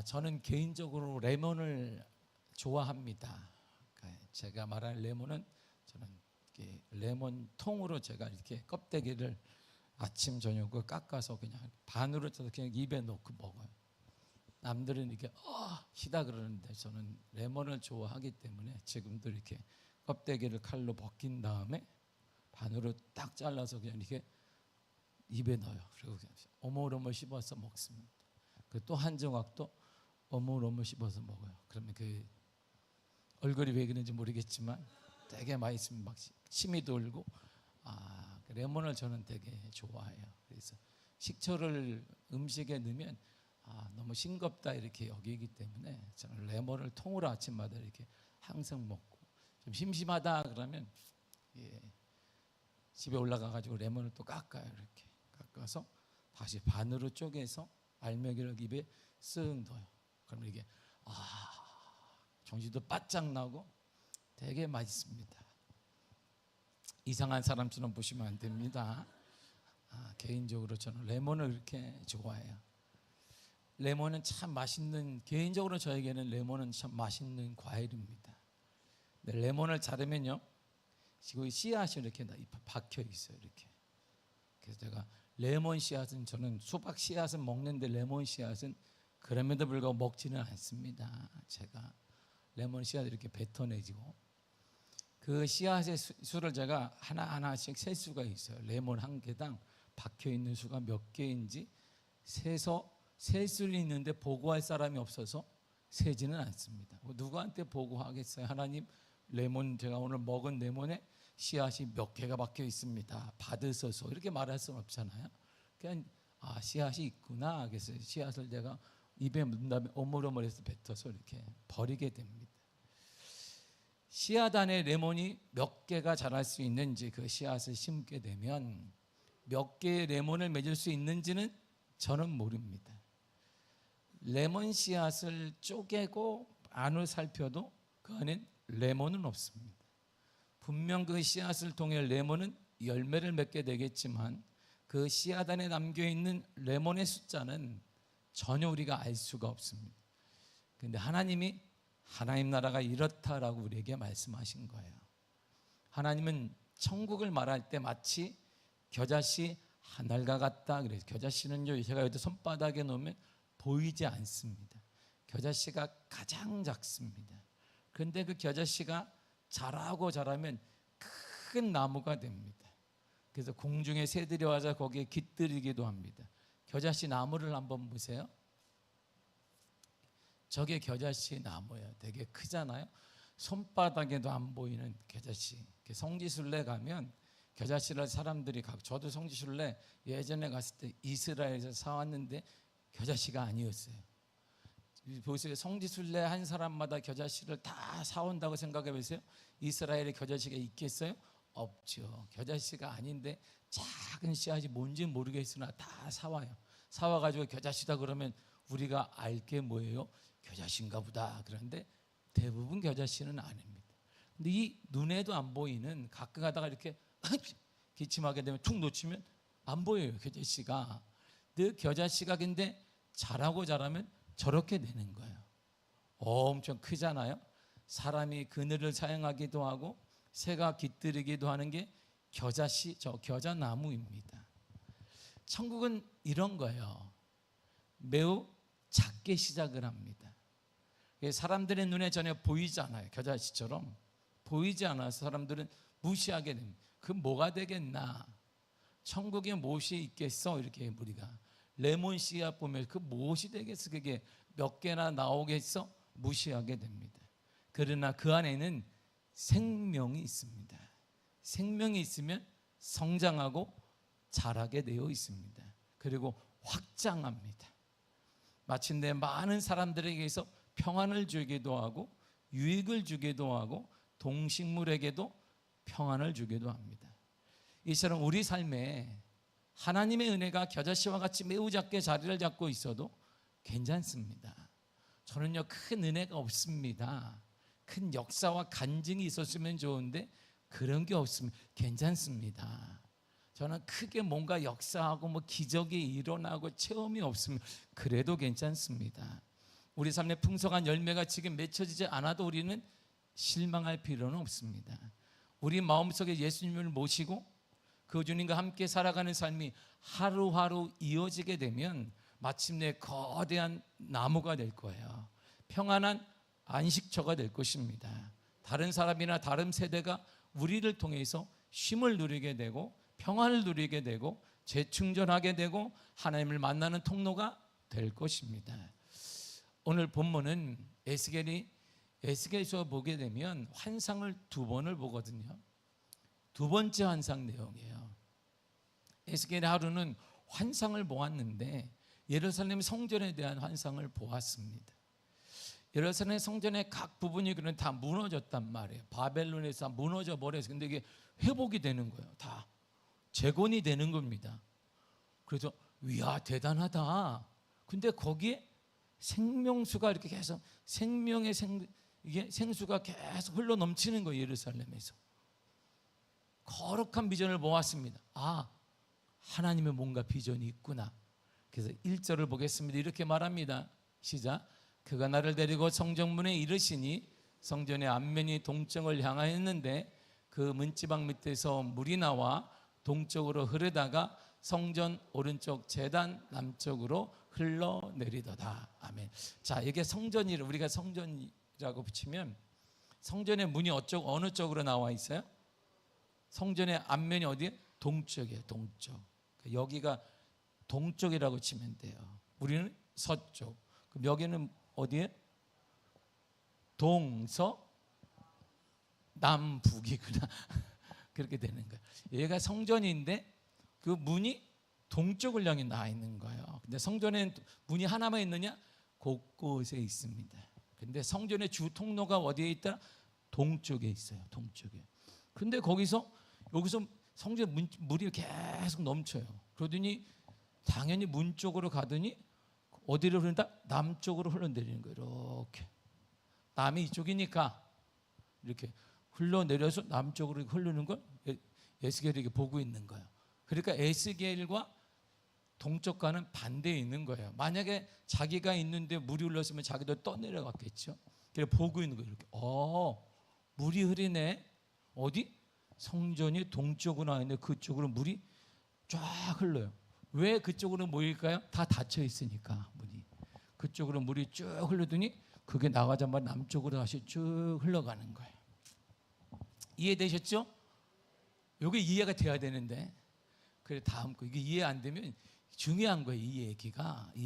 저는 개인적으로 레몬을 좋아합니다. 제가 말하는 레몬은 저는 이렇게 레몬 통으로 제가 이렇게 껍데기를 아침 저녁을 깎아서 그냥 반으로 쪄서 그냥 입에 넣고 먹어요. 남들은 이렇게 시다 그러는데 저는 레몬을 좋아하기 때문에 지금도 이렇게 껍데기를 칼로 벗긴 다음에 반으로 딱 잘라서 그냥 이렇게 입에 넣어요. 그리고 그냥 오물오물 씹어서 먹습니다. 또 한 조각도 오물오물 씹어서 먹어요. 그러면 그 얼굴이 왜 그런지 모르겠지만 되게 맛있으면 막 침이 돌고 그 레몬을 저는 되게 좋아해요. 그래서 식초를 음식에 넣으면 너무 싱겁다 이렇게 여기기 때문에 저는 레몬을 통으로 아침마다 이렇게 항상 먹고, 좀 심심하다 그러면 집에 올라가 가지고 레몬을 또 깎아요. 이렇게 깎아서 다시 반으로 쪼개서 알맹이를 입에 쓱 넣어요. 그러면 이게 정신도 바짝 나고 되게 맛있습니다. 이상한 사람처럼 보시면 안 됩니다. 개인적으로 저는 레몬을 이렇게 좋아해요. 레몬은 참 맛있는, 개인적으로 저에게는 레몬은 참 맛있는 과일입니다. 레몬을 자르면요, 지금 씨앗이 이렇게 박혀 있어요. 이렇게. 그래서 제가 레몬 씨앗은, 저는 수박 씨앗은 먹는데 레몬 씨앗은 그럼에도 불구하고 먹지는 않습니다. 제가 레몬 씨앗을 이렇게 뱉어내지고 그 씨앗의 수를 제가 하나하나씩 셀 수가 있어요. 레몬 한 개당 박혀 있는 수가 몇 개인지 세서 셀 수는 있는데 보고할 사람이 없어서 세지는 않습니다. 누구한테 보고하겠어요? 하나님, 레몬, 제가 오늘 먹은 레몬에 씨앗이 몇 개가 박혀 있습니다, 받으소서, 이렇게 말할 수는 없잖아요. 그냥 씨앗이 있구나. 그래서 씨앗을 제가 입에 묻은 다음에 오물오물해서 뱉어서 이렇게 버리게 됩니다. 씨앗 안에 레몬이 몇 개가 자랄 수 있는지, 그 씨앗을 심게 되면 몇 개의 레몬을 맺을 수 있는지는 저는 모릅니다. 레몬 씨앗을 쪼개고 안을 살펴도 그 안엔 레몬은 없습니다. 분명 그 씨앗을 통해 레몬은 열매를 맺게 되겠지만 그 씨앗 안에 담겨있는 레몬의 숫자는 전혀 우리가 알 수가 없습니다. 그런데 하나님이 하나님 나라가 이렇다라고 우리에게 말씀하신 거예요. 하나님은 천국을 말할 때 마치 겨자씨 하늘과 같다 그래서, 겨자씨는요, 제가 여기 손바닥에 놓으면 보이지 않습니다. 겨자씨가 가장 작습니다. 그런데 그 겨자씨가 자라면 큰 나무가 됩니다. 그래서 공중의 새들이 와서 거기에 깃들이기도 합니다. 겨자씨 나무를 한번 보세요. 저게 겨자씨 나무예요. 되게 크잖아요. 손바닥에도 안 보이는 겨자씨. 성지순례 가면 겨자씨를 사람들이 저도 성지순례 예전에 갔을 때 이스라엘에서 사왔는데 겨자씨가 아니었어요. 보세요. 성지순례 한 사람마다 겨자씨를 다 사온다고 생각해 보세요. 이스라엘에 겨자씨가 있겠어요? 없죠. 겨자씨가 아닌데 작은 씨앗이 뭔지 모르겠으나 다 사와요. 사와가지고 겨자씨다 그러면 우리가 알 게 뭐예요? 겨자씨인가 보다. 그런데 대부분 겨자씨는 아닙니다. 근데 이 눈에도 안 보이는, 가끔 가다가 이렇게 기침하게 되면 툭 놓치면 안 보여요, 겨자씨가. 그 겨자씨가 근데 자라면 저렇게 되는 거예요. 엄청 크잖아요. 사람이 그늘을 사용하기도 하고 새가 깃들이기도 하는 게 겨자씨, 저 겨자나무입니다. 천국은 이런 거예요. 매우 작게 시작을 합니다. 사람들의 눈에 전혀 보이지 않아요. 겨자씨처럼 보이지 않아서 사람들은 무시하게 됩니다. 그 뭐가 되겠나? 천국에 무엇이 있겠어? 이렇게 우리가 레몬 씨앗 보면 그 무엇이 되겠어? 그게 몇 개나 나오겠어? 무시하게 됩니다. 그러나 그 안에는 생명이 있습니다. 생명이 있으면 성장하고 자라게 되어 있습니다. 그리고 확장합니다. 마침내 많은 사람들에게서 평안을 주기도 하고 유익을 주기도 하고 동식물에게도 평안을 주기도 합니다. 이처럼 우리 삶에 하나님의 은혜가 겨자씨와 같이 매우 작게 자리를 잡고 있어도 괜찮습니다. 저는요, 큰 은혜가 없습니다. 큰 역사와 간증이 있었으면 좋은데 그런 게 없으면 괜찮습니다. 저는 크게 뭔가 역사하고 기적이 일어나고 체험이 없으면 그래도 괜찮습니다. 우리 삶의 풍성한 열매가 지금 맺혀지지 않아도 우리는 실망할 필요는 없습니다. 우리 마음속에 예수님을 모시고 그 주님과 함께 살아가는 삶이 하루하루 이어지게 되면 마침내 거대한 나무가 될 거예요. 평안한 안식처가 될 것입니다. 다른 사람이나 다른 세대가 우리를 통해서 쉼을 누리게 되고 평안을 누리게 되고 재충전하게 되고 하나님을 만나는 통로가 될 것입니다. 오늘 본문은 에스겔에서 보게 되면 환상을 두 번을 보거든요. 두 번째 환상 내용이에요. 에스겔의 하루는 환상을 보았는데 예루살렘 성전에 대한 환상을 보았습니다. 예루살렘 성전의 각 부분이 그는 다 무너졌단 말이에요. 바벨론에서 무너져 버려서. 근데 이게 회복이 되는 거예요. 다 재건이 되는 겁니다. 그래서 이야 대단하다. 근데 거기에 생명수가 이렇게 계속 생명의 이게 생수가 계속 흘러 넘치는 거예요. 예루살렘에서 거룩한 비전을 보았습니다. 아, 하나님의 뭔가 비전이 있구나. 그래서 1절을 보겠습니다. 이렇게 말합니다. 시작. 그가 나를 데리고 성전문에 이르시니 성전의 앞면이 동쪽을 향하였는데 그 문지방 밑에서 물이 나와 동쪽으로 흐르다가 성전 오른쪽 제단 남쪽으로 흘러내리더다. 아멘. 자, 이게 성전이라 우리가 성전이라고 붙이면 성전의 문이 어느 쪽으로 나와 있어요? 성전의 앞면이 어디에? 동쪽이에요. 동쪽. 여기가 동쪽이라고 치면 돼요. 우리는 서쪽. 그럼 여기는 어디에? 동서 남북이구나. 그렇게 되는 거예요. 얘가 성전인데 그 문이 동쪽을 향해 나와 있는 거예요. 근데 성전에는 문이 하나만 있느냐? 곳곳에 있습니다. 근데 성전의 주 통로가 어디에 있다? 동쪽에 있어요. 동쪽에. 근데 여기서 성전 물이 계속 넘쳐요. 그러더니 당연히 문 쪽으로 가더니 어디로 흐른다? 남쪽으로 흘러내리는 거예요. 이렇게 남이 이쪽이니까 이렇게 흘러내려서 남쪽으로 흐르는 걸 에스겔이 보고 있는 거예요. 그러니까 에스겔과 동쪽과는 반대에 있는 거예요. 만약에 자기가 있는데 물이 흘렀으면 자기도 떠내려갔겠죠. 그래서 보고 있는 거예요. 이렇게 물이 흐르네. 어디? 성전이 동쪽으로 나와 있는데 그쪽으로 물이 쫙 흘러요. 왜 그쪽으로 모일까요? 다 닫혀 있으니까 문이. 그쪽으로 물이 쭉 흘러더니 그게 나가자마자 남쪽으로 다시 쭉 흘러가는 거예요. 이해되셨죠? 이게 이해가 돼야 되는데 그래 다음 거 이게 이해 안 되면 중요한 거예요. 이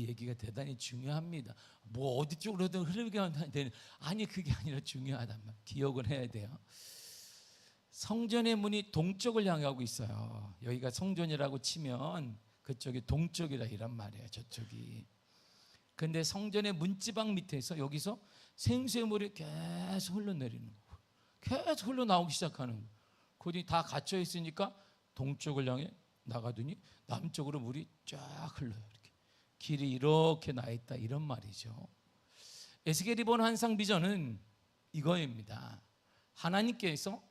얘기가 대단히 중요합니다. 뭐 어디 쪽으로든 흐르게 되는 아니 그게 아니라 중요하단 말. 기억을 해야 돼요. 성전의 문이 동쪽을 향하고 있어요. 여기가 성전이라고 치면 그쪽이 동쪽이라 이란 말이에요. 저쪽이. 근데 성전의 문지방 밑에서 여기서 생수의 물이 계속 흘러내리는 거예요. 계속 흘러나오기 시작하는 거예요. 거기 다 갇혀 있으니까 동쪽을 향해 나가더니 남쪽으로 물이 쫙 흘러요. 이렇게 길이 이렇게 나 있다 이런 말이죠. 에스겔이 본 환상 비전은 이거입니다. 하나님께서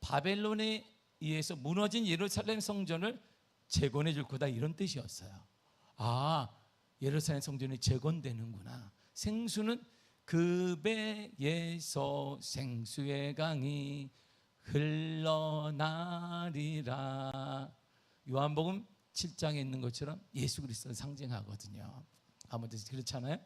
바벨론에 의해서 무너진 예루살렘 성전을 재건해 줄 거다 이런 뜻이었어요. 아, 예루살렘 성전이 재건되는구나. 생수는 그 배에서 생수의 강이 흘러나리라. 요한복음 7장에 있는 것처럼 예수 그리스도를 상징하거든요. 아무튼 그렇잖아요.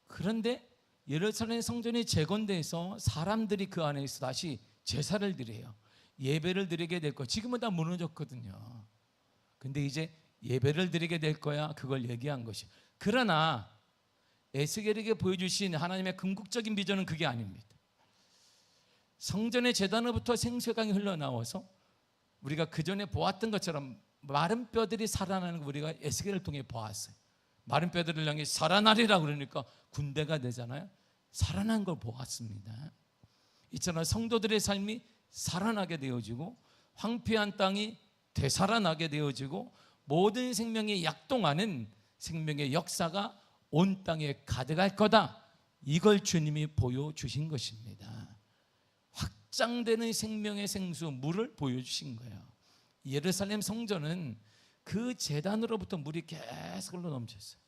그런데 예루살렘 성전이 재건돼서 사람들이 그 안에서 다시 제사를 드려요. 예배를 드리게 될 거예요. 지금은 다 무너졌거든요. 근데 이제 예배를 드리게 될 거야. 그걸 얘기한 것이. 그러나 에스겔에게 보여주신 하나님의 궁극적인 비전은 그게 아닙니다. 성전의 제단으로부터 생수의 강이 흘러나와서 우리가 그전에 보았던 것처럼 마른 뼈들이 살아나는 거 우리가 에스겔을 통해 보았어요. 마른 뼈들을 향해 살아나리라 그러니까 군대가 되잖아요. 살아난 걸 보았습니다. 이처럼 성도들의 삶이 살아나게 되어지고 황폐한 땅이 되살아나게 되어지고 모든 생명이 약동하는 생명의 역사가 온 땅에 가득할 거다. 이걸 주님이 보여주신 것입니다. 확장되는 생명의 생수 물을 보여주신 거예요. 예루살렘 성전은 그 제단으로부터 물이 계속 흘러 넘쳤어요.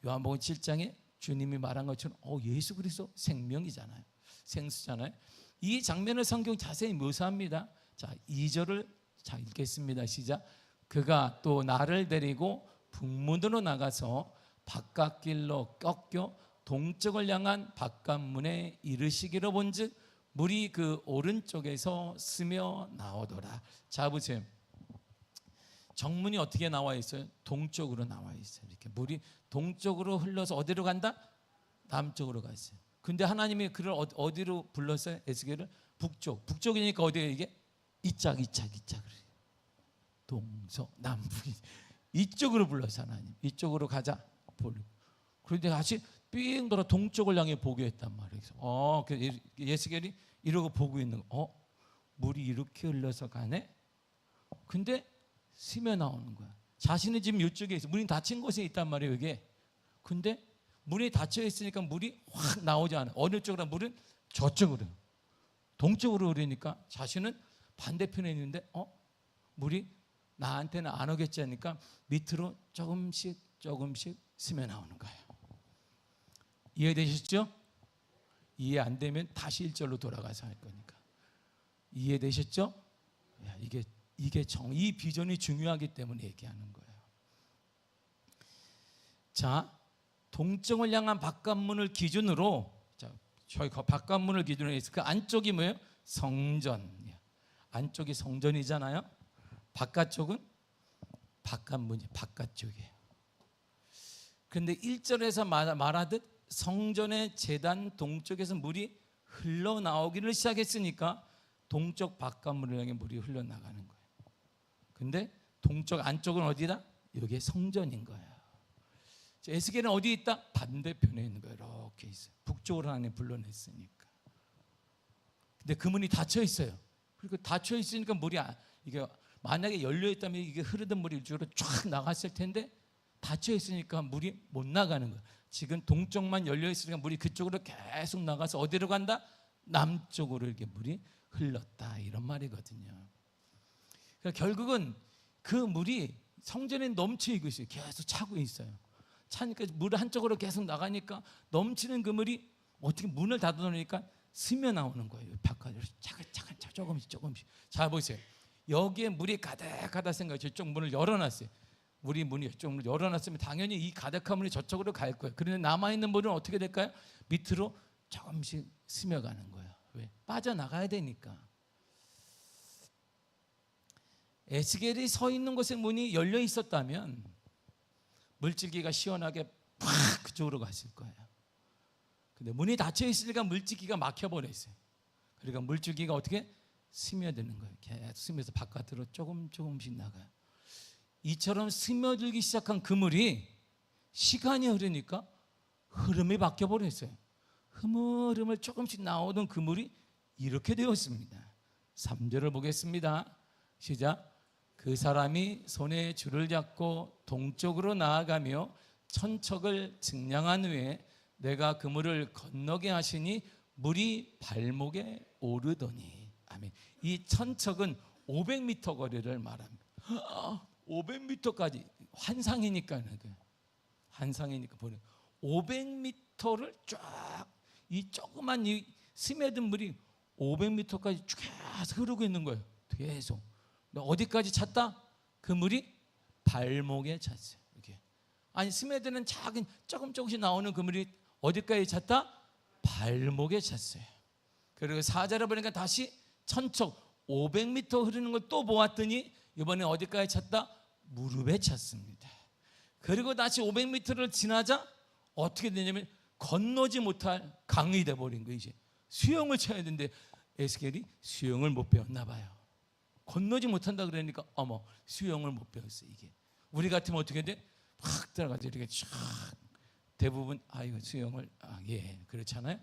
요한복음 7장에 주님이 말한 것처럼 예수 그리스도 생명이잖아요. 생수잖아요. 이 장면을 성경 자세히 묘사합니다. 자, 2절을 자 읽겠습니다. 시작. 그가 또 나를 데리고 북문으로 나가서 바깥길로 꺾여 동쪽을 향한 바깥문에 이르시기로 본즉 물이 그 오른쪽에서 스며 나오더라. 자 보세요. 정문이 어떻게 나와 있어요? 동쪽으로 나와 있어요. 이렇게 물이 동쪽으로 흘러서 어디로 간다? 남쪽으로 갔어요. 근데 하나님이 그를 어디로 불렀어요? 에스겔을 북쪽. 북쪽이니까 어디에 이게? 이짝. 동서남북. 이쪽으로 불러서 하나님. 이쪽으로 가자. 그런데 다시 삥 돌아 동쪽을 향해 보게 했단 말이에요. 에스겔이 이러고 보고 있는 거. 물이 이렇게 흘러서 가네. 근데 스며 나오는 거야. 자신은 지금 이쪽에 있어. 문이 닫힌 곳에 있단 말이에요. 이게. 근데 문이 닫혀 있으니까 물이 확 나오지 않아. 어느 쪽으로? 물은 저쪽으로, 동쪽으로 흐르니까 자신은 반대편에 있는데 물이 나한테는 안 오겠지 하니까 밑으로 조금씩 스며 나오는 거예요. 이해되셨죠? 이해 안 되면 다시 1절로 돌아가서 할 거니까. 이해되셨죠? 이 비전이 중요하기 때문에 얘기하는 거예요. 자, 동쪽을 향한 바깥문을 기준으로, 저희 바깥문을 기준으로 해서 그 안쪽이 뭐예요? 성전. 안쪽이 성전이잖아요. 바깥쪽은 바깥문이 바깥쪽이에요. 그런데 1절에서 말하듯 성전의 제단 동쪽에서 물이 흘러나오기를 시작했으니까 동쪽 바깥문을 향해 물이 흘러나가는 거예요. 근데 동쪽 안쪽은 어디다? 여기에 성전인 거예요. 에스겔은 어디 있다? 반대편에 있는 거예요. 이렇게 있어요. 북쪽으로 하나님 불러냈으니까. 근데 그 문이 닫혀 있어요. 그리고 닫혀 있으니까 물이 이게 만약에 열려 있다면 이게 흐르던 물이 이쪽으로 쫙 나갔을 텐데 닫혀 있으니까 물이 못 나가는 거예요. 지금 동쪽만 열려 있으니까 물이 그쪽으로 계속 나가서 어디로 간다? 남쪽으로 이렇게 물이 흘렀다, 이런 말이거든요. 그러니까 결국은 그 물이 성전에 넘치고 있어요. 계속 차고 있어요. 차니까 물 한쪽으로 계속 나가니까 넘치는 그 물이 어떻게 문을 닫아놓으니까 스며 나오는 거예요. 바깥으로 차근차근 조금씩. 자 보세요. 여기에 물이 가득하다 생각해요. 저쪽 문을 열어놨어요. 문이 이쪽 문을 열어놨으면 당연히 이 가득한 물이 저쪽으로 갈 거예요. 그런데 남아있는 물은 어떻게 될까요? 밑으로 조금씩 스며가는 거예요. 왜? 빠져나가야 되니까. 에스겔이 서 있는 곳에 문이 열려 있었다면 물질기가 시원하게 팍 그쪽으로 갔을 거예요. 근데 문이 닫혀 있으니까 물질기가 막혀버렸어요. 그러니까 물줄기가 어떻게? 스며드는 거예요. 계속 스며서 바깥으로 조금씩 나가요. 이처럼 스며들기 시작한 그 물이 시간이 흐르니까 흐름이 바뀌어버렸어요. 흐물흐물 조금씩 나오던 그 물이 이렇게 되었습니다. 3절을 보겠습니다. 시작. 그 사람이 손에 줄을 잡고 동쪽으로 나아가며 천척을 증량한 후에 내가 그 물을 건너게 하시니 물이 발목에 오르더니. 아멘. 이 천척은 500m 거리를 말합니다. 500m까지 환상이니까 보는 500m를 쫙 이 조그만 이 스며든 물이 500m까지 쭉 흐르고 있는 거예요. 계속. 어디까지 찼다? 그 물이 발목에 찼어요. 이렇게. 아니 스며드는 작은 조금씩 나오는 그 물이 어디까지 찼다? 발목에 찼어요. 그리고 4절에 보니까 다시 천척 500m 흐르는 걸 또 보았더니 이번에 어디까지 찼다? 무릎에 찼습니다. 그리고 다시 500m를 지나자 어떻게 되냐면 건너지 못할 강이 돼버린 거예요. 이제 수영을 쳐야 되는데 에스겔이 수영을 못 배웠나 봐요. 건너지 못한다 그러니까 수영을 못 배웠어요. 이게 우리 같으면 어떻게 돼? 확 들어가서 이렇게 쫙 대부분 이거 수영을 그렇잖아요.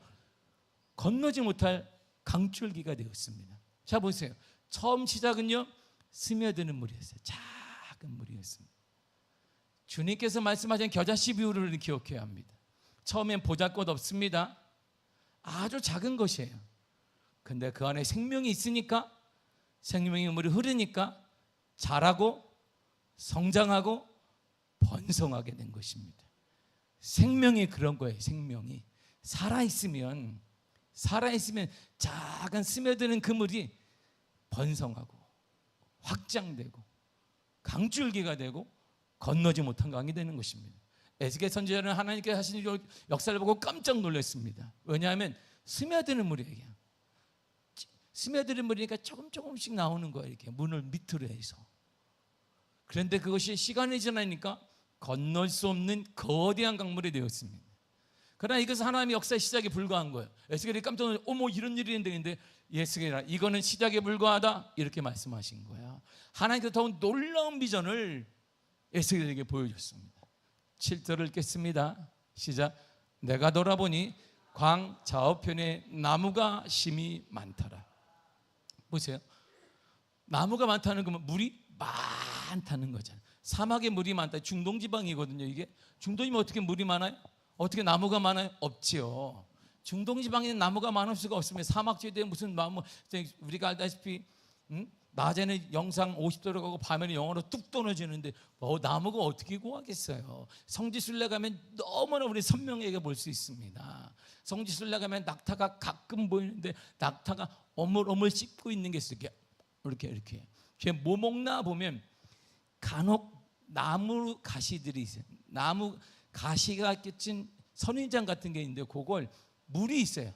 건너지 못할 강줄기가 되었습니다. 자 보세요. 처음 시작은요 스며드는 물이었어요. 작은 물이었습니다. 주님께서 말씀하신 겨자씨 비유를 기억해야 합니다. 처음엔 보잘것 없습니다. 아주 작은 것이에요. 근데 그 안에 생명이 있으니까, 생명의 물이 흐르니까 자라고 성장하고 번성하게 된 것입니다. 생명이 그런 거예요. 생명이 살아있으면 작은 스며드는 그물이 번성하고 확장되고 강줄기가 되고 건너지 못한 강이 되는 것입니다. 에스겔 선지자는 하나님께서 하신 역사를 보고 깜짝 놀랐습니다. 왜냐하면 스며드는 물이에요. 스며드는 물이니까 조금씩 나오는 거예요. 이렇게 문을 밑으로 해서. 그런데 그것이 시간이 지나니까 건널 수 없는 거대한 강물이 되었습니다. 그러나 이것은 하나님의 역사의 시작에 불과한 거예요. 에스겔이 깜짝 놀라서 어머 이런 일이 있는데 에스겔아 이거는 시작에 불과하다 이렇게 말씀하신 거야. 하나님께서 더욱 놀라운 비전을 에스겔에게 보여줬습니다. 7절을 읽겠습니다. 시작. 내가 돌아보니 광 좌우편에 나무가 심히 많더라. 보세요. 나무가 많다는 건 물이 많다는 거잖아요. 사막에 물이 많다. 중동지방이거든요. 이게 중동이면 어떻게 물이 많아요? 어떻게 나무가 많아요? 없지요. 중동지방에는 나무가 많을 수가 없습니다. 사막지대에 무슨 나무, 우리가 알다시피 낮에는 영상 50도로 가고 밤에는 영하로 뚝 떨어지는데 나무가 어떻게 구하겠어요? 성지순례 가면 너무나 우리 선명하게 볼 수 있습니다. 성지순례 가면 낙타가 가끔 보이는데 낙타가 어물어물 씹고 있는 게 있어요. 이렇게 뭐 먹나 보면 간혹 나무 가시들이 있어요. 나무 가시가 낀 선인장 같은 게 있는데 그걸 물이 있어요.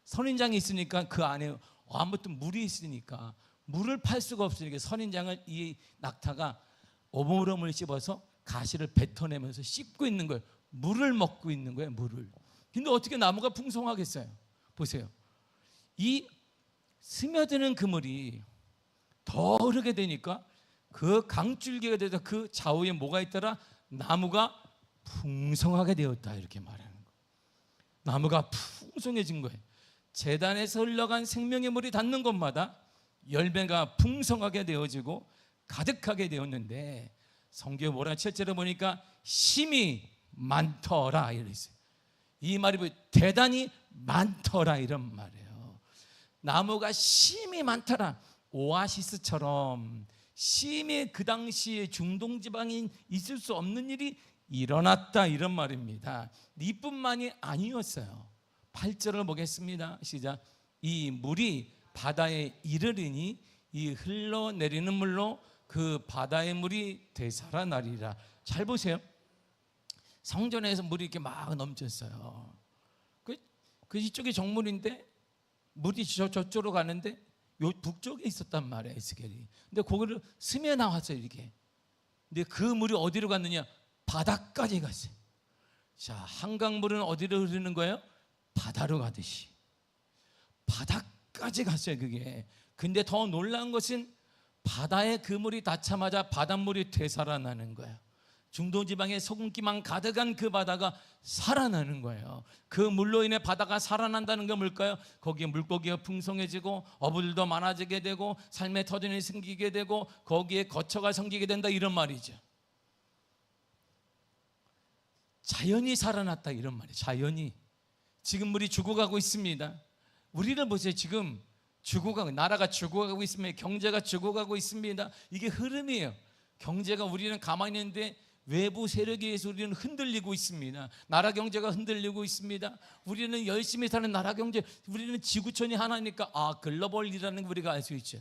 선인장이 있으니까 그 안에 아무튼 물이 있으니까 물을 팔 수가 없으니까 선인장을 이 낙타가 오물오물 씹어서 가시를 뱉어내면서 씹고 있는 거예요. 물을 먹고 있는 거예요. 물을. 근데 어떻게 나무가 풍성하겠어요? 보세요. 이 스며드는 그물이 더 흐르게 되니까 그 강줄기가 돼서 그 좌우에 뭐가 있더라? 나무가 풍성하게 되었다 이렇게 말하는 거예요. 나무가 풍성해진 거예요. 제단에서 흘러간 생명의 물이 닿는 곳마다 열매가 풍성하게 되어지고 가득하게 되었는데 성경에 뭐라 7절에 보니까 심이 많더라 이랬어요. 이 말이 대단히 많더라 이런 말이에요. 나무가 심이 많더라. 오아시스처럼 심히 그 당시에 중동지방인 있을 수 없는 일이 일어났다 이런 말입니다. 이뿐만이 아니었어요. 8절을 보겠습니다. 시작. 이 물이 바다에 이르리니 이 흘러내리는 물로 그 바다의 물이 되살아나리라. 잘 보세요. 성전에서 물이 이렇게 막 넘쳤어요. 그 이쪽이 정물인데 물이 저쪽으로 가는데 요 북쪽에 있었단 말이에요. 에스겔이. 근데 거기를 스며 나왔어요. 이렇게. 근데 그 물이 어디로 갔느냐? 바다까지 갔어요. 자, 한강물은 어디로 흐르는 거예요? 바다로 가듯이. 바다까지 갔어요. 그게. 근데 더 놀라운 것은 바다에 그 물이 닿자마자 바닷물이 되살아나는 거예요. 중동지방에 소금기만 가득한 그 바다가 살아나는 거예요. 그 물로 인해 바다가 살아난다는 게 뭘까요? 거기에 물고기가 풍성해지고 어부들도 많아지게 되고 삶의 터전이 생기게 되고 거기에 거처가 생기게 된다 이런 말이죠. 자연이 살아났다 이런 말이에요. 자연이. 지금 우리 죽어가고 있습니다. 우리를 보세요. 지금 죽어가고 나라가 죽어가고 있습니다. 경제가 죽어가고 있습니다. 이게 흐름이에요. 경제가 우리는 가만히 있는데 외부 세력에 의해서 우리는 흔들리고 있습니다. 나라 경제가 흔들리고 있습니다. 우리는 열심히 사는 나라 경제, 우리는 지구촌이 하나니까 글로벌이라는 거 우리가 알 수 있죠.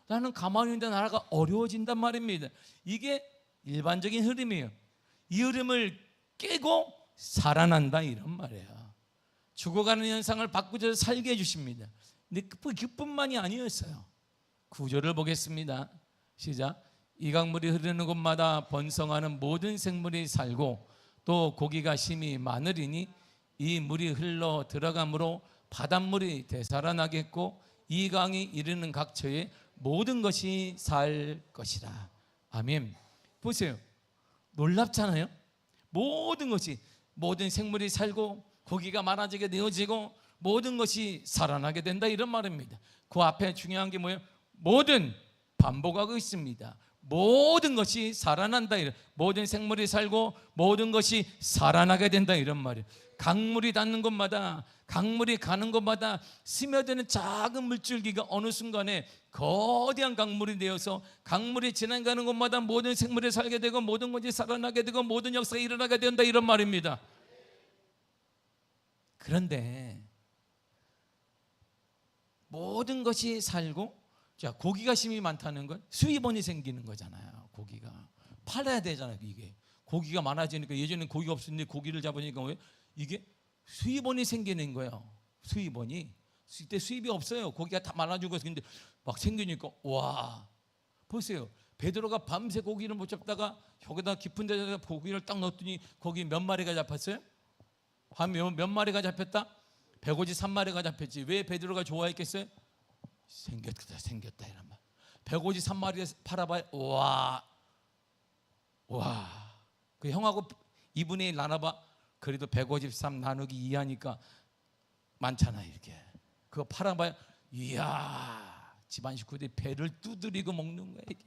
나는 가만히 있는데 나라가 어려워진단 말입니다. 이게 일반적인 흐름이에요. 이 흐름을 깨고 살아난다 이런 말이에요. 죽어가는 현상을 바꾸셔서 살게 해주십니다. 근데 그뿐만이 아니었어요. 9절을 보겠습니다. 시작. 이 강물이 흐르는 곳마다 번성하는 모든 생물이 살고 또 고기가 심히 많으리니 이 물이 흘러 들어가므로 바닷물이 되살아나겠고 이 강이 이르는 각처에 모든 것이 살 것이라. 아멘. 보세요. 놀랍잖아요. 모든 생물이 살고 고기가 많아지게 되어지고 모든 것이 살아나게 된다 이런 말입니다. 그 앞에 중요한 게 뭐예요? 모든 반복하고 있습니다. 모든 것이 살아난다. 모든 생물이 살고 모든 것이 살아나게 된다 이런 말이에요. 강물이 닿는 곳마다, 강물이 가는 곳마다 스며드는 작은 물줄기가 어느 순간에 거대한 강물이 되어서 강물이 지나가는 곳마다 모든 생물이 살게 되고 모든 것이 살아나게 되고 모든 역사가 일어나게 된다 이런 말입니다. 그런데 모든 것이 살고, 자, 고기가 힘이 많다는 건 수입원이 생기는 거잖아요. 고기가 팔아야 되잖아요. 이게 고기가 많아지니까, 예전에는 고기가 없었는데 고기를 잡으니까 왜? 이게 수입원이 생기는 거예요. 수입원이. 이때 수입이 없어요. 고기가 다 많아지고. 근데 막 생기니까, 와, 보세요. 베드로가 밤새 고기를 못 잡다가 여기다 깊은 데다가 고기를 딱 넣었더니 거기 몇 마리가 잡혔어요? 몇 마리가 잡혔다? 153마리가 잡혔지. 왜 베드로가 좋아했겠어요? 생겼다 이런 말. 153마리 팔아봐요. 와. 그 형하고 2분의 1 나눠봐. 그래도 153 나누기 2 하니까 많잖아. 이렇게 그거 팔아봐요. 이야, 집안 식구들이 배를 두드리고 먹는 거야. 이게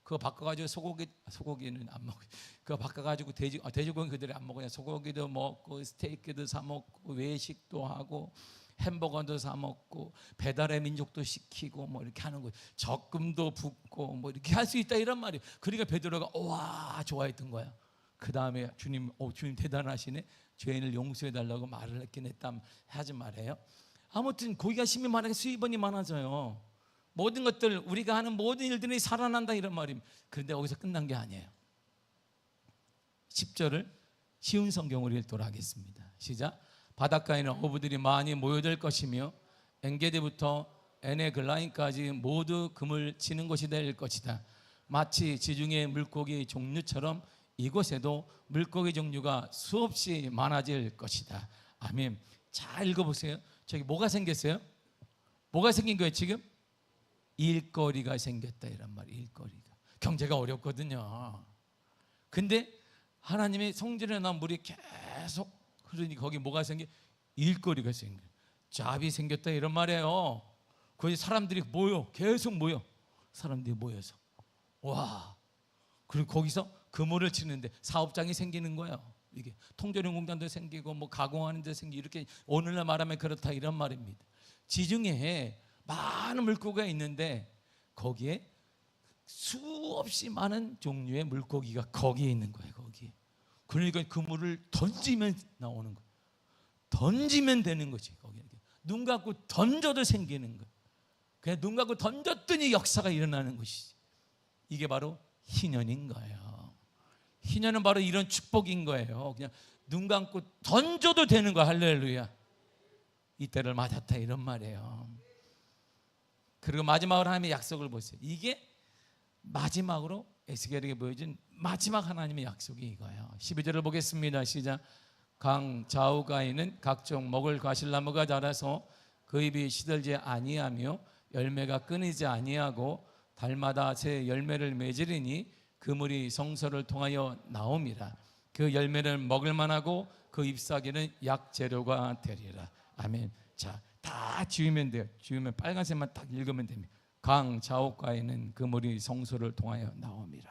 그거 바꿔가지고 소고기는 안 먹어요. 그거 바꿔가지고 돼지고기 그들이 안 먹어요. 소고기도 먹고 스테이크도 사 먹고 외식도 하고 햄버거도 사 먹고 배달의 민족도 시키고 뭐 이렇게 하는 거예요. 적금도 붓고 뭐 이렇게 할 수 있다 이런 말이에요. 그러니까 베드로가 와 좋아했던 거야. 그 다음에 주님 대단하시네. 죄인을 용서해 달라고 말을 했긴 했다 하지 말아요. 아무튼 고기가 힘이 많아서 수입원이 많아져요. 모든 것들, 우리가 하는 모든 일들이 살아난다 이런 말입니다. 그런데 여기서 끝난 게 아니에요. 10절을 쉬운 성경으로 읽도록 하겠습니다. 시작. 바닷가에는 어부들이 많이 모여들 것이며 엔게디부터 에네글라인까지 모두 금을 치는 곳이 될 것이다. 마치 지중해 물고기 종류처럼 이곳에도 물고기 종류가 수없이 많아질 것이다. 아멘. 잘 읽어보세요. 저기 뭐가 생겼어요? 뭐가 생긴 거예요 지금? 일거리가 생겼다 이란 말이에요. 일거리가. 경제가 어렵거든요. 근데 하나님의 성전에 나온 물이 계속 흐르니 거기 뭐가 생겨? 일거리가 생겨. 잡이 생겼다 이런 말이에요. 거기 사람들이 계속 모여. 사람들이 모여서 와. 그리고 거기서 그물을 치는데 사업장이 생기는 거예요. 이게 통조림 공장도 생기고 뭐 가공하는 데 생기고 이렇게 오늘날 말하면 그렇다 이런 말입니다. 지중해에 많은 물고기가 있는데 거기에 수없이 많은 종류의 물고기가 거기에 있는 거예요. 거기에. 그러니까 그물을 던지면 나오는 거예요. 던지면 되는 거지. 거기 눈 감고 던져도 생기는 거예요. 그냥 눈 감고 던졌더니 역사가 일어나는 것이지. 이게 바로 희년인 거예요. 희년은 바로 이런 축복인 거예요. 그냥 눈 감고 던져도 되는 거야. 할렐루야. 이때를 맞았다 이런 말이에요. 그리고 마지막으로 하나님의 약속을 보세요. 이게 마지막으로 에스겔에게 보여준 마지막 하나님의 약속이 이거예요. 12절을 보겠습니다. 시작. 강 좌우가에는 각종 먹을 과실나무가 자라서 그 잎이 시들지 아니하며 열매가 끊이지 아니하고 달마다 새 열매를 맺으리니 그물이 성소를 통하여 나옴이라. 그 열매를 먹을 만하고 그 잎사귀는 약재료가 되리라. 아멘. 자, 다 지우면 돼요. 지우면 빨간색만 딱 읽으면 됩니다. 강 좌우가에는 그물이 성소를 통하여 나옴이라.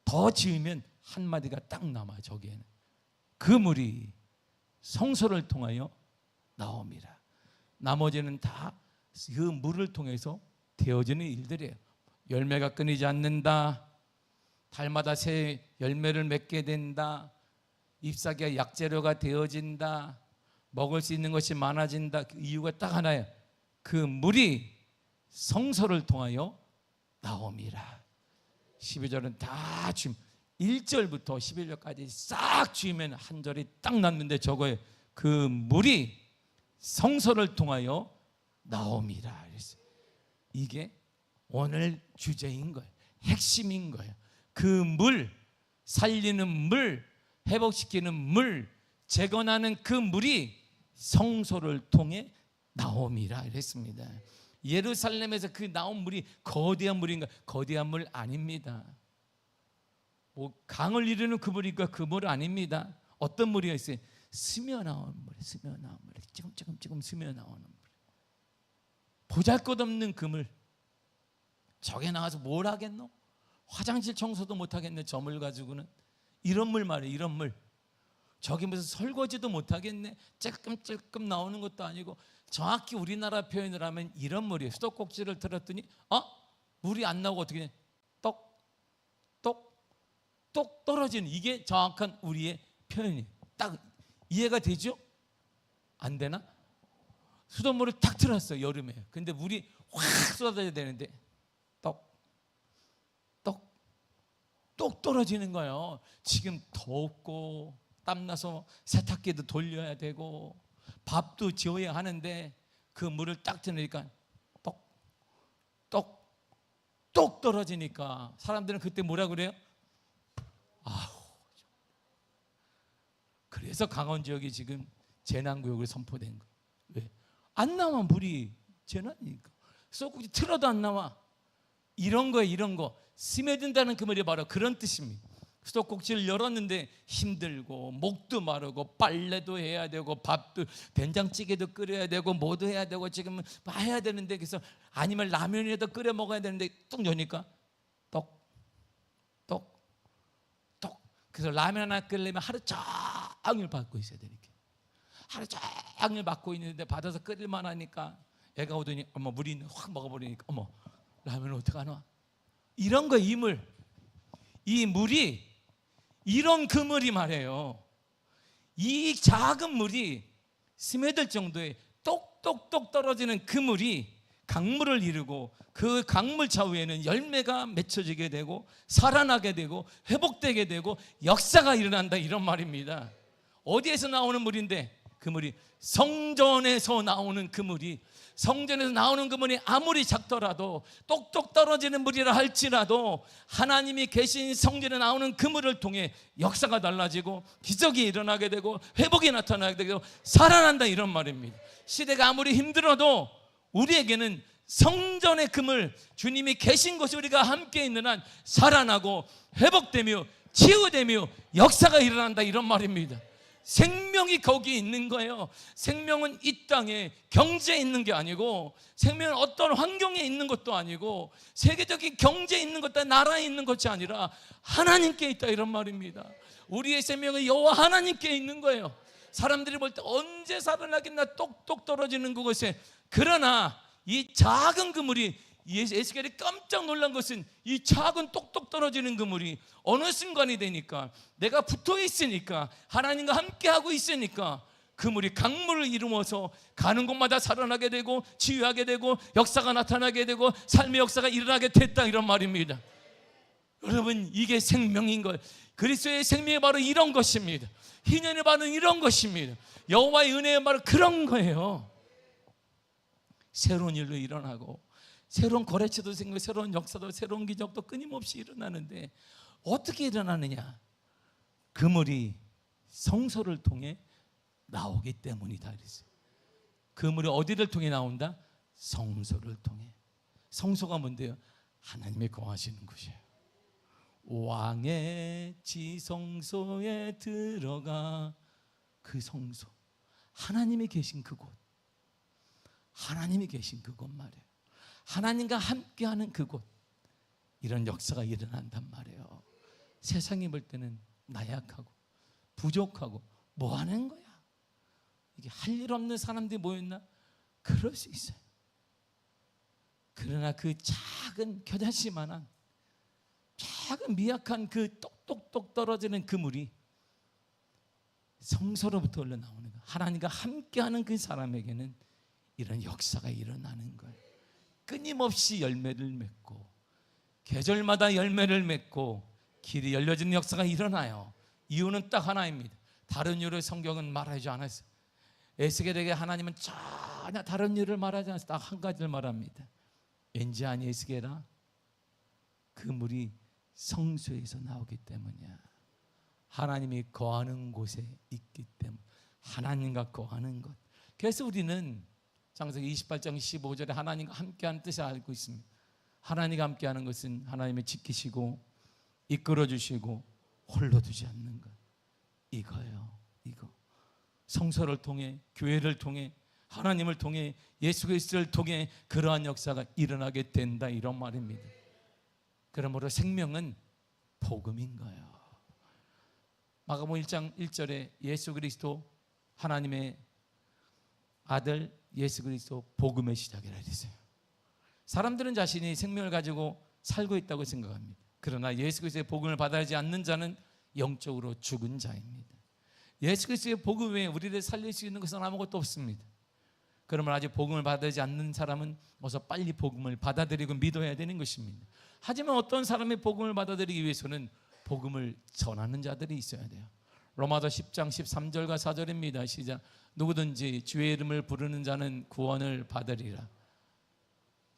더 지으면 한마디가 딱 남아요. 저기에는 그물이 성소를 통하여 나옴이라. 나머지는 다 그 물을 통해서 되어지는 일들이에요. 열매가 끊이지 않는다. 달마다 새 열매를 맺게 된다. 잎사귀가 약재료가 되어진다. 먹을 수 있는 것이 많아진다. 그 이유가 딱 하나예요. 그 물이 성소를 통하여 나옴이라. 12절은 다 지금 1절부터 11절까지 싹 지으면 한 절이 딱 났는데 저거에 그 물이 성소를 통하여 나옴이라. 이게 오늘 주제인 거예요. 핵심인 거예요. 그 물, 살리는 물, 회복시키는 물, 재건하는 그 물이 성소를 통해 나옴이라 이랬습니다. 예루살렘에서 그 나온 물이 거대한 물인가? 거대한 물 아닙니다. 뭐 강을 이루는 그 물인가? 그 물 아닙니다. 어떤 물이 있어요? 스며 나온 물, 스며 나온 물, 지금 스며 나오는 물. 보잘것없는 그 물. 저게 나와서 뭘 하겠노? 화장실 청소도 못하겠네, 저 물 가지고는. 이런 물 말이에요, 이런 물. 저기 무슨 설거지도 못하겠네, 찔끔찔끔 나오는 것도 아니고. 정확히 우리나라 표현을 하면 이런 물이에요. 수도꼭지를 틀었더니 물이 안 나오고 어떻게 돼? 똑 떨어지는, 이게 정확한 우리의 표현이에요. 딱 이해가 되죠? 안 되나? 수돗물을 탁 틀었어요, 여름에. 근데 물이 확 쏟아져야 되는데 똑 떨어지는 거예요. 지금 덥고 땀나서 세탁기도 돌려야 되고 밥도 지어야 하는데 그 물을 딱 틀으니까 똑 떨어지니까 사람들은 그때 뭐라 그래요? 그래서 강원 지역이 지금 재난구역으로 선포된 거예요. 왜? 안 나와, 물이. 재난이니까. 수도꼭지 틀어도 안 나와. 이런 거예요, 이런 거. 스며든다는 그 말이 바로 그런 뜻입니다. 수도꼭지를 열었는데 힘들고 목도 마르고 빨래도 해야 되고 밥도, 된장찌개도 끓여야 되고 뭐도 해야 되고 지금 해야 되는데, 그래서 아니면 라면이라도 끓여 먹어야 되는데 뚝 여니까 똑. 그래서 라면 하나 끓이려면 하루 종일 받고 있어야 되니까. 하루 종일 받고 있는데 받아서 끓일만 하니까 애가 오더니 물이 확 먹어버리니까 라면 어떡하나. 이런 거, 이 물. 이 물이 이런 그물이 말이에요. 이 작은 물이 스며들 정도의 똑똑똑 떨어지는 그물이 강물을 이루고 그 강물 좌우에는 열매가 맺혀지게 되고 살아나게 되고 회복되게 되고 역사가 일어난다, 이런 말입니다. 어디에서 나오는 물인데? 그 물이 성전에서 나오는 그 물이, 성전에서 나오는 그 물이 아무리 작더라도 똑똑 떨어지는 물이라 할지라도 하나님이 계신 성전에 나오는 그 물을 통해 역사가 달라지고 기적이 일어나게 되고 회복이 나타나게 되고 살아난다, 이런 말입니다. 시대가 아무리 힘들어도 우리에게는 성전의 그물, 주님이 계신 곳에 우리가 함께 있는 한 살아나고 회복되며 치유되며 역사가 일어난다, 이런 말입니다. 생명이 거기 있는 거예요. 생명은 이 땅에 경제에 있는 게 아니고, 생명은 어떤 환경에 있는 것도 아니고, 세계적인 경제에 있는 것도 나라에 있는 것이 아니라 하나님께 있다, 이런 말입니다. 우리의 생명은 여호와 하나님께 있는 거예요. 사람들이 볼 때 언제 살아나겠나 똑똑 떨어지는 그것에, 그러나 이 작은 그물이, 에스겔이 깜짝 놀란 것은 이 작은 똑똑 떨어지는 그물이 어느 순간이 되니까, 내가 붙어 있으니까, 하나님과 함께하고 있으니까 그물이 강물을 이루어서 가는 곳마다 살아나게 되고 치유하게 되고 역사가 나타나게 되고 삶의 역사가 일어나게 됐다, 이런 말입니다. 여러분, 이게 생명인 거예요. 그리스도의 생명이 바로 이런 것입니다. 희년의 바로 이런 것입니다. 여호와의 은혜의 바로 그런 거예요. 새로운 일로 일어나고 새로운 거래처도 생기고 새로운 역사도, 새로운 기적도 끊임없이 일어나는데 어떻게 일어나느냐? 그물이 성소를 통해 나오기 때문이다 그랬어요. 그물이 어디를 통해 나온다? 성소를 통해. 성소가 뭔데요? 하나님이 거하시는 곳이에요. 왕의 지성소에 들어가. 그 성소, 하나님이 계신 그곳, 하나님이 계신 그곳 말이에요. 하나님과 함께하는 그곳, 이런 역사가 일어난단 말이에요. 세상이 볼 때는 나약하고 부족하고 뭐 하는 거야, 이게 할 일 없는 사람들이 모였나? 그럴 수 있어요. 그러나 그 작은 겨자씨만한 작은 미약한 그 똑똑똑 떨어지는 그물이 성소로부터 흘러나오는 거예요. 하나님과 함께하는 그 사람에게는 이런 역사가 일어나는 거예요. 끊임없이 열매를 맺고 계절마다 열매를 맺고 길이 열려지는 역사가 일어나요. 이유는 딱 하나입니다. 다른 이유를 성경은 말하지 않았어요. 에스겔에게 하나님은 전혀 다른 이유를 말하지 않았어요. 딱 한 가지를 말합니다. 왠지 아니 에스겔아, 그 물이 성소에서 나오기 때문이야. 하나님이 거하는 곳에 있기 때문에, 하나님과 거하는 것. 그래서 우리는 창세기 28장 15절에 하나님과 함께하는 뜻을 알고 있습니다. 하나님과 함께하는 것은 하나님이 지키시고 이끌어 주시고 홀로 두지 않는 것, 이거예요. 이거 성서를 통해, 교회를 통해, 하나님을 통해, 예수 그리스도를 통해 그러한 역사가 일어나게 된다, 이런 말입니다. 그러므로 생명은 복음인 거예요. 마가복음 1장 1절에 예수 그리스도 하나님의 아들 예수 그리스도 복음의 시작이라 했어요. 사람들은 자신이 생명을 가지고 살고 있다고 생각합니다. 그러나 예수 그리스도의 복음을 받아야지 않는 자는 영적으로 죽은 자입니다. 예수 그리스도의 복음 외에 우리를 살릴 수 있는 것은 아무것도 없습니다. 그러면 아직 복음을 받아야지 않는 사람은 어서 빨리 복음을 받아들이고 믿어야 되는 것입니다. 하지만 어떤 사람의 복음을 받아들이기 위해서는 복음을 전하는 자들이 있어야 돼요. 로마서 10장 13절과 14절입니다. 시작. 누구든지 주의 이름을 부르는 자는 구원을 받으리라.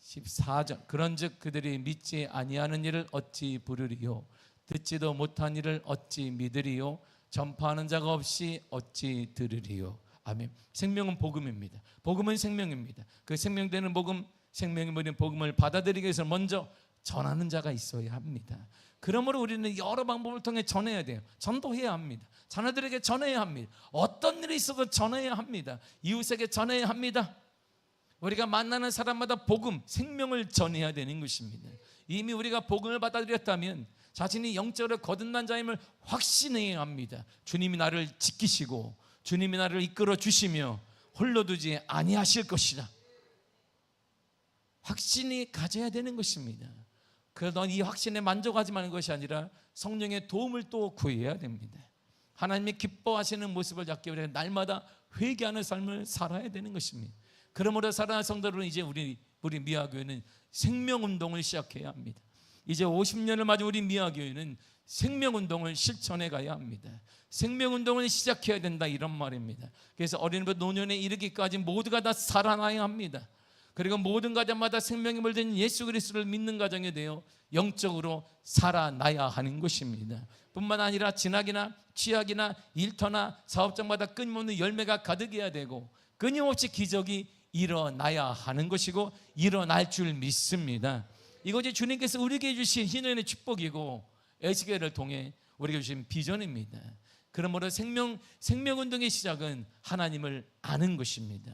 14절. 그런즉 그들이 믿지 아니하는 일을 어찌 부르리요? 듣지도 못한 일을 어찌 믿으리요? 전파하는 자가 없이 어찌 들으리요? 아멘. 생명은 복음입니다. 복음은 생명입니다. 그 생명되는 복음, 생명이 되는 복음을 받아들이기 위해서 먼저 전하는 자가 있어야 합니다. 그러므로 우리는 여러 방법을 통해 전해야 돼요. 전도해야 합니다. 자녀들에게 전해야 합니다. 어떤 일이 있어도 전해야 합니다. 이웃에게 전해야 합니다. 우리가 만나는 사람마다 복음, 생명을 전해야 되는 것입니다. 이미 우리가 복음을 받아들였다면 자신이 영적으로 거듭난 자임을 확신해야 합니다. 주님이 나를 지키시고 주님이 나를 이끌어 주시며 홀로 두지 아니하실 것이다. 확신이 가져야 되는 것입니다. 그러나 이 확신에 만족하지 마는 것이 아니라 성령의 도움을 또 구해야 됩니다. 하나님이 기뻐하시는 모습을 잡기 위해 날마다 회개하는 삶을 살아야 되는 것입니다. 그러므로 사랑하는 성도들은 이제 우리 미아교회는 생명운동을 시작해야 합니다. 이제 50년을 맞은 우리 미아교회는 생명운동을 실천해 가야 합니다. 생명운동을 시작해야 된다, 이런 말입니다. 그래서 어린이부터 노년에 이르기까지 모두가 다 살아나야 합니다. 그리고 모든 가정마다 생명이 물든 예수 그리스도를 믿는 가정이 되어 영적으로 살아나야 하는 것입니다. 뿐만 아니라 진학이나 취학이나 일터나 사업장마다 끊임없는 열매가 가득해야 되고 끊임없이 기적이 일어나야 하는 것이고 일어날 줄 믿습니다. 이것이 주님께서 우리에게 주신 희년의 축복이고 에스겔을 통해 우리에게 주신 비전입니다. 그러므로 생명운동의 시작은 하나님을 아는 것입니다.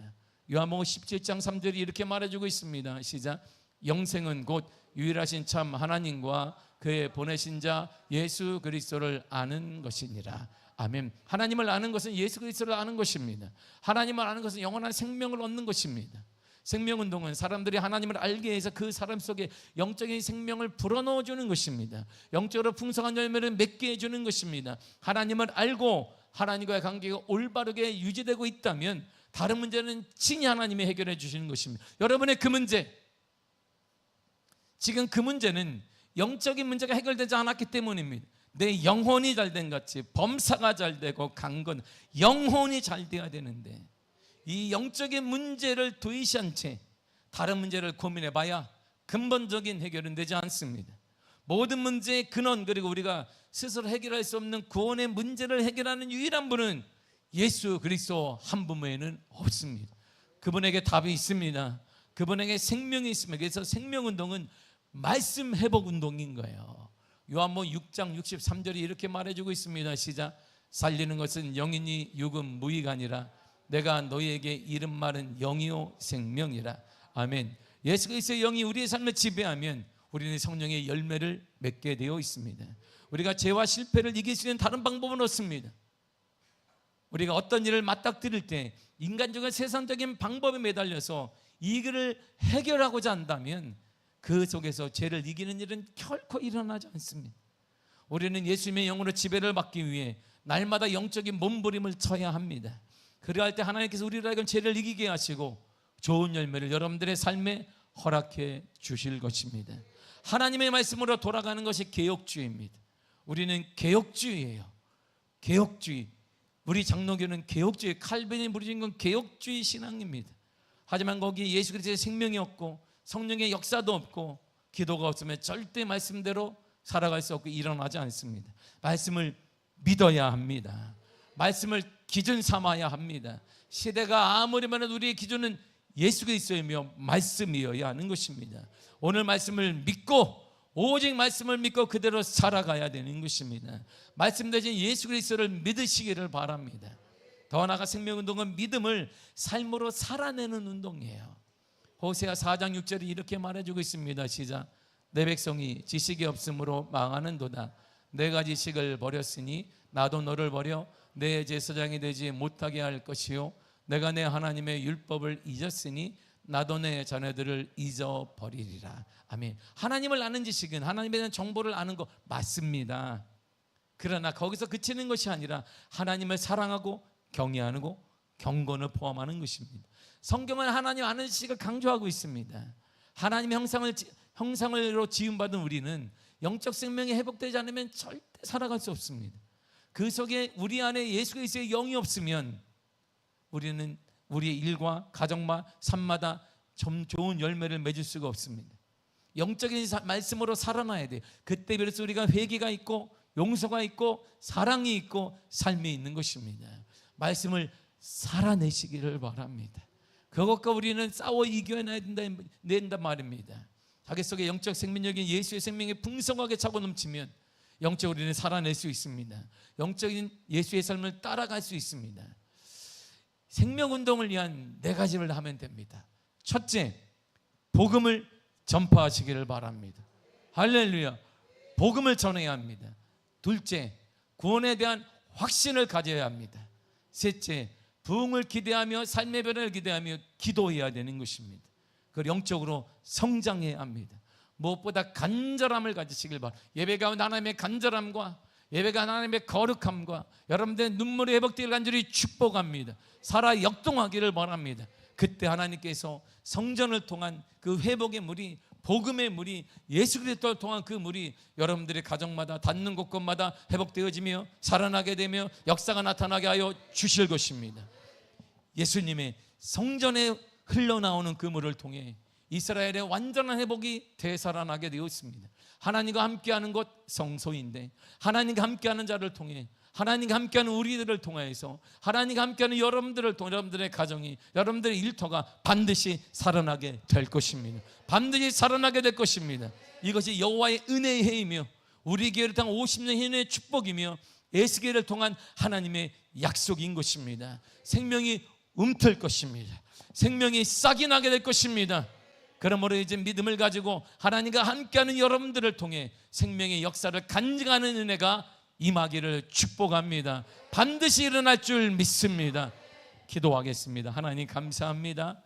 요한복음 17장 3절이 이렇게 말해주고 있습니다. 시작. 영생은 곧 유일하신 참 하나님과 그의 보내신 자 예수 그리스도를 아는 것이니라. 아멘. 하나님을 아는 것은 예수 그리스도를 아는 것입니다. 하나님을 아는 것은 영원한 생명을 얻는 것입니다. 생명운동은 사람들이 하나님을 알게 해서 그 사람 속에 영적인 생명을 불어넣어주는 것입니다. 영적으로 풍성한 열매를 맺게 해주는 것입니다. 하나님을 알고 하나님과의 관계가 올바르게 유지되고 있다면 다른 문제는 친히 하나님이 해결해 주시는 것입니다. 여러분의 그 문제, 지금 그 문제는 영적인 문제가 해결되지 않았기 때문입니다. 내 영혼이 잘된 같이 범사가 잘되고 강건 영혼이 잘 돼야 되는데 이 영적인 문제를 도외시한 채 다른 문제를 고민해 봐야 근본적인 해결은 되지 않습니다. 모든 문제의 근원, 그리고 우리가 스스로 해결할 수 없는 구원의 문제를 해결하는 유일한 분은 예수 그리스도 한 분 외에는 없습니다. 그분에게 답이 있습니다. 그분에게 생명이 있습니다. 그래서 생명운동은 말씀 회복 운동인 거예요. 요한복음 6장 63절이 이렇게 말해주고 있습니다. 시작. 살리는 것은 영이니 육은 무의가 아니라 내가 너희에게 이른 말은 영이요 생명이라. 아멘. 예수 그리스도의 영이 우리의 삶을 지배하면 우리는 성령의 열매를 맺게 되어 있습니다. 우리가 죄와 실패를 이길 수 있는 다른 방법은 없습니다. 우리가 어떤 일을 맞닥뜨릴 때 인간적인 세상적인 방법에 매달려서 이 일을 해결하고자 한다면 그 속에서 죄를 이기는 일은 결코 일어나지 않습니다. 우리는 예수님의 영으로 지배를 받기 위해 날마다 영적인 몸부림을 쳐야 합니다. 그러할 때 하나님께서 우리를 하여금 죄를 이기게 하시고 좋은 열매를 여러분들의 삶에 허락해 주실 것입니다. 하나님의 말씀으로 돌아가는 것이 개혁주의입니다. 우리는 개혁주의예요. 개혁주의. 우리 장로교는 개혁주의, 칼빈이 부르신 건 개혁주의 신앙입니다. 하지만 거기에 예수 그리스도의 생명이 없고 성령의 역사도 없고 기도가 없으면 절대 말씀대로 살아갈 수 없고 일어나지 않습니다. 말씀을 믿어야 합니다. 말씀을 기준 삼아야 합니다. 시대가 아무리 많아도 우리의 기준은 예수 그리스도이며 말씀이어야 하는 것입니다. 오늘 말씀을 믿고 오직 말씀을 믿고 그대로 살아가야 되는 것입니다. 말씀 대신 예수 그리스도를 믿으시기를 바랍니다. 더 나아가 생명운동은 믿음을 삶으로 살아내는 운동이에요. 호세아 4장 6절이 이렇게 말해주고 있습니다. 시작. 내 백성이 지식이 없으므로 망하는도다. 내가 지식을 버렸으니 나도 너를 버려 내 제사장이 되지 못하게 할 것이요 내가 내 하나님의 율법을 잊었으니 나도 내 자녀들을 잊어버리리라. 아멘. 하나님을 아는 지식은, 하나님에 대한 정보를 아는 거 맞습니다. 그러나 거기서 그치는 것이 아니라 하나님을 사랑하고 경외하고 경건을 포함하는 것입니다. 성경은 하나님 아는 지식을 강조하고 있습니다. 하나님의 형상으로 지음받은 우리는 영적 생명이 회복되지 않으면 절대 살아갈 수 없습니다. 그 속에 우리 안에 예수 그리스도의 영이 없으면 우리는 우리의 일과 가정과 삶마다 좀 좋은 열매를 맺을 수가 없습니다. 영적인 말씀으로 살아나야 돼요. 그때 비로소 우리가 회개가 있고 용서가 있고 사랑이 있고 삶이 있는 것입니다. 말씀을 살아내시기를 바랍니다. 그것과 우리는 싸워 이겨내야 된다 말입니다. 자기 속에 영적 생명력인 예수의 생명이 풍성하게 차고 넘치면 영적으로 우리는 살아낼 수 있습니다. 영적인 예수의 삶을 따라갈 수 있습니다. 생명운동을 위한 4가지를 하면 됩니다. 첫째, 복음을 전파하시기를 바랍니다. 할렐루야. 복음을 전해야 합니다. 둘째, 구원에 대한 확신을 가져야 합니다. 셋째, 부흥을 기대하며 삶의 변화를 기대하며 기도해야 되는 것입니다. 그리고 영적으로 성장해야 합니다. 무엇보다 간절함을 가지시길 바랍니다. 예배가 하나님의 간절함과 예배가 하나님의 거룩함과 여러분들의 눈물이 회복되기를 간절히 축복합니다. 살아 역동하기를 바랍니다. 그때 하나님께서 성전을 통한 그 회복의 물이, 복음의 물이, 예수 그리스도를 통한 그 물이 여러분들의 가정마다 닿는 곳곳마다 회복되어지며 살아나게 되며 역사가 나타나게 하여 주실 것입니다. 예수님의 성전에 흘러나오는 그 물을 통해 이스라엘의 완전한 회복이 되살아나게 되었습니다. 하나님과 함께하는 것 성소인데 하나님과 함께하는 자를 통해, 하나님과 함께하는 우리들을 통해서, 하나님과 함께하는 여러분들을 통해 여러분들의 가정이, 여러분들의 일터가 반드시 살아나게 될 것입니다. 반드시 살아나게 될 것입니다. 이것이 여호와의 은혜의 해이며 우리 교회를 통한 50년 희년의 축복이며 에스겔을 통한 하나님의 약속인 것입니다. 생명이 움틀 것입니다. 생명이 싹이 나게 될 것입니다. 그러므로 이제 믿음을 가지고 하나님과 함께하는 여러분들을 통해 생명의 역사를 간증하는 은혜가 임하기를 축복합니다. 반드시 일어날 줄 믿습니다. 기도하겠습니다. 하나님 감사합니다.